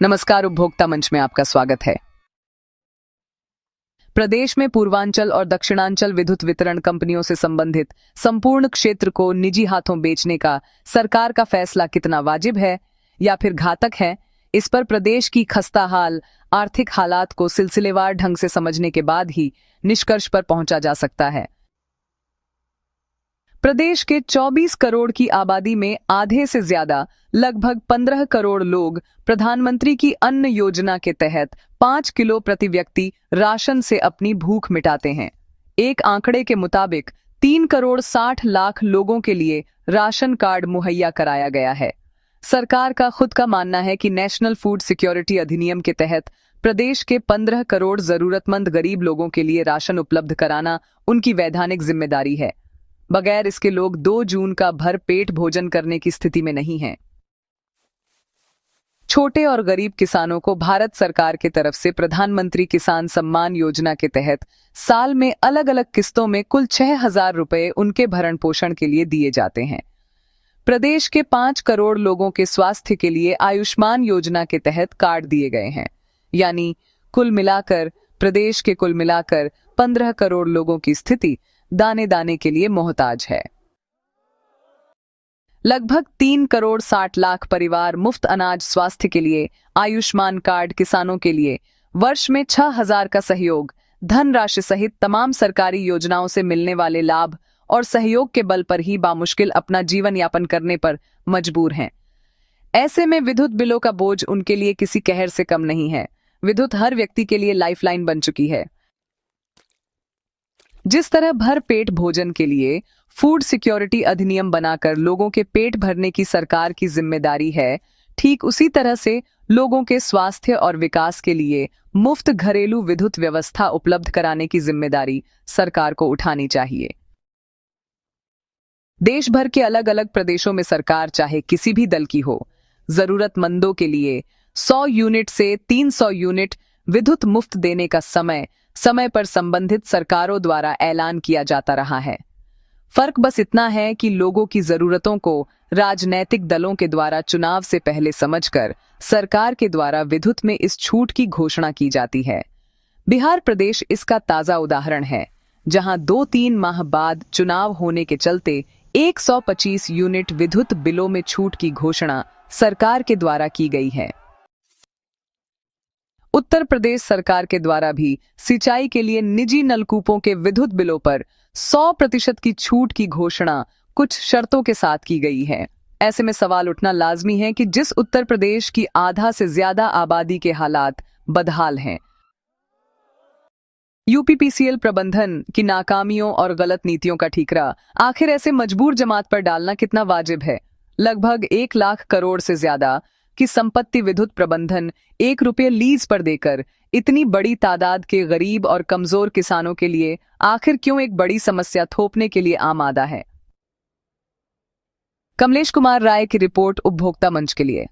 नमस्कार, उपभोक्ता मंच में आपका स्वागत है। प्रदेश में पूर्वांचल और दक्षिणांचल विद्युत वितरण कंपनियों से संबंधित संपूर्ण क्षेत्र को निजी हाथों बेचने का सरकार का फैसला कितना वाजिब है या फिर घातक है, इस पर प्रदेश की खस्ताहाल आर्थिक हालात को सिलसिलेवार ढंग से समझने के बाद ही निष्कर्ष पर पहुंचा जा सकता है। प्रदेश के 24 करोड़ की आबादी में आधे से ज्यादा लगभग 15 करोड़ लोग प्रधानमंत्री की अन्न योजना के तहत 5 किलो प्रति व्यक्ति राशन से अपनी भूख मिटाते हैं। एक आंकड़े के मुताबिक 3 करोड़ 60 लाख लोगों के लिए राशन कार्ड मुहैया कराया गया है। सरकार का खुद का मानना है कि नेशनल फूड सिक्योरिटी अधिनियम के तहत प्रदेश के 15 करोड़ जरूरतमंद गरीब लोगों के लिए राशन उपलब्ध कराना उनकी वैधानिक जिम्मेदारी है। बगैर इसके लोग 2 जून का भर पेट भोजन करने की स्थिति में नहीं हैं। छोटे और गरीब किसानों को भारत सरकार की तरफ से प्रधानमंत्री किसान सम्मान योजना के तहत साल में अलग अलग किस्तों में कुल 6,000 रुपए उनके भरण पोषण के लिए दिए जाते हैं। प्रदेश के 5 करोड़ लोगों के स्वास्थ्य के लिए आयुष्मान योजना के तहत कार्ड दिए गए हैं, यानी कुल मिलाकर प्रदेश के 15 करोड़ लोगों की स्थिति दाने दाने के लिए मोहताज है। लगभग 3 करोड़ 60 लाख परिवार मुफ्त अनाज स्वास्थ्य के लिए, आयुष्मान कार्ड किसानों के लिए वर्ष में 6,000 का सहयोग, धनराशि सहित तमाम सरकारी योजनाओं से मिलने वाले लाभ और सहयोग के बल पर ही बामुश्किल अपना जीवन यापन करने पर मजबूर हैं। ऐसे में विद्युत बिलों का बोझ उनके लिए किसी कहर से कम नहीं है। विद्युत हर व्यक्ति के लिए लाइफलाइन बन चुकी है। जिस तरह भर पेट भोजन के लिए फूड सिक्योरिटी अधिनियम बनाकर लोगों के पेट भरने की सरकार की जिम्मेदारी है, ठीक उसी तरह से लोगों के स्वास्थ्य और विकास के लिए मुफ्त घरेलू विद्युत व्यवस्था उपलब्ध कराने की जिम्मेदारी सरकार को उठानी चाहिए। देश भर के अलग अलग प्रदेशों में सरकार चाहे किसी भी दल की हो, जरूरतमंदों के लिए 100 यूनिट से 300 यूनिट विद्युत मुफ्त देने का समय पर संबंधित सरकारों द्वारा ऐलान किया जाता रहा है। फर्क बस इतना है कि लोगों की जरूरतों को राजनैतिक दलों के द्वारा चुनाव से पहले समझकर सरकार के द्वारा विद्युत में इस छूट की घोषणा की जाती है। बिहार प्रदेश इसका ताजा उदाहरण है, जहां 2-3 माह बाद चुनाव होने के चलते 125 यूनिट विद्युत बिलों में छूट की घोषणा सरकार के द्वारा की गई है। उत्तर प्रदेश सरकार के द्वारा भी सिंचाई के लिए निजी नलकूपों के विद्युत बिलों पर 100% की छूट की घोषणा कुछ शर्तों के साथ की गई है। ऐसे में सवाल उठना लाजमी है कि जिस उत्तर प्रदेश की आधा से ज्यादा आबादी के हालात बदहाल हैं, यूपीपीसीएल प्रबंधन की नाकामियों और गलत नीतियों का ठीकरा आखिर ऐसे मजबूर जमात पर डालना कितना वाजिब है। लगभग 1 लाख करोड़ से ज्यादा की संपत्ति विद्युत प्रबंधन 1 रुपये लीज पर देकर इतनी बड़ी तादाद के गरीब और कमजोर किसानों के लिए आखिर क्यों एक बड़ी समस्या थोपने के लिए आमादा है। कमलेश कुमार राय की रिपोर्ट, उपभोक्ता मंच के लिए।